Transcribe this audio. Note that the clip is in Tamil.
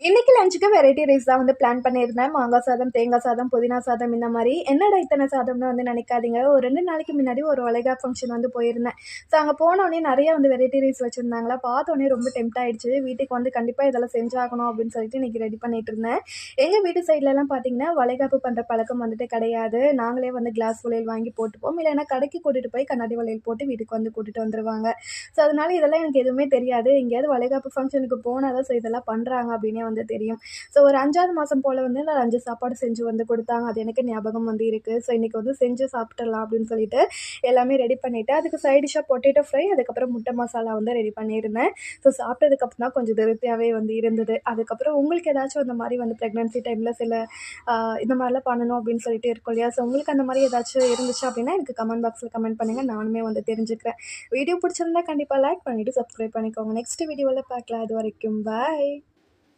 இன்னைக்கு லஞ்சுக்கு வெரைட்டி ரைஸ் தான் வந்து பிளான் பண்ணியிருந்தேன். மாங்காய் சாதம், தேங்காய் சாதம், புதினா சாதம் இந்த மாரி. என்னடா இத்தன சாதம்னு வந்து நினைக்காதீங்க. ஒரு 2 நாளைக்கு முன்னாடி ஒரு வளைகாப்பு ஃபங்ஷன் வந்து போயிருந்தேன். ஸோ அங்க போனோனே நெறைய வந்து வெரைட்டி ரைஸ் வச்சிருந்தாங்களா, பார்த்தோனே ரொம்ப டெம்ப்ட் ஆயிடுச்சு. வீட்டுக்கு வந்து கண்டிப்பா இதெல்லாம் செஞ்சாகணும் அப்படின்னு சொல்லிட்டு இன்னைக்கு ரெடி பண்ணிட்டு இருந்தேன். எங்க வீட்டு சைட்லலாம் பார்த்தீங்கன்னா, வளைகாப்பு பண்ற பழக்கம் வந்துட்டு கிடையாது. நாங்களே வந்து கிளாஸ் வளையல் வாங்கி போட்டுப்போம். இல்லைன்னா கடைக்கு கூட்டிட்டு போய் கண்ணாடி வளையல் போட்டு வீட்டுக்கு வந்து கூட்டிட்டு வந்துருவாங்க. ஸோ அதனால இதெல்லாம் எனக்கு எதுவுமே தெரியாது. எங்கேயாவது வளைகாப்பு ஃபங்ஷனுக்கு போனா தான் ஸோ இதெல்லாம் பண்றாங்க அப்படின்னே வந்து தெரியும். ஸோ ஒரு 5வது மாதம் போல வந்து நான் 5 சாப்பாடு செஞ்சு வந்து குடுத்தாங்க. அது எனக்கு ஞாபகம் வந்து இருக்கு. ஸோ இன்னைக்கு வந்து செஞ்சு சாப்பிட்டுறலாம் அப்படின்னு சொல்லிட்டு எல்லாமே ரெடி பண்ணிட்டு, அதுக்கு சைட் டிஷ்ஷா பொட்டேட்டோ ஃப்ரை, அதுக்கப்புறம் முட்டை மசாலா வந்து ரெடி பண்ணியிருந்தேன். ஸோ சாப்பிட்டதுக்கப்புறம் தான் கொஞ்சம் திருப்தியாவே வந்து இருந்தது. அதுக்கப்புறம் உங்களுக்கு ஏதாச்சும் இந்த மாரி வந்து பிரெக்னன்சி டைம்ல சில அ இந்த மாரிலாம் பண்ணணும் அப்படின்னு சொல்லிட்டு இருக்கும் இல்லையா? ஸோ உங்களுக்கு அந்த மாரி ஏதாச்சும் இருந்துச்சு அப்படின்னா எனக்கு கமெண்ட் பாக்ஸ்ல கமெண்ட் பண்ணுங்க. நானுமே வந்து தெரிஞ்சுக்கிறேன். வீடியோ பிடிச்சிருந்தா கண்டிப்பா லைக் பண்ணிட்டு சப்ஸ்கிரைப் பண்ணிக்கோங்க. நெக்ஸ்ட் வீடியோல பார்க்கலாம். அதுவரைக்கும் பாய்.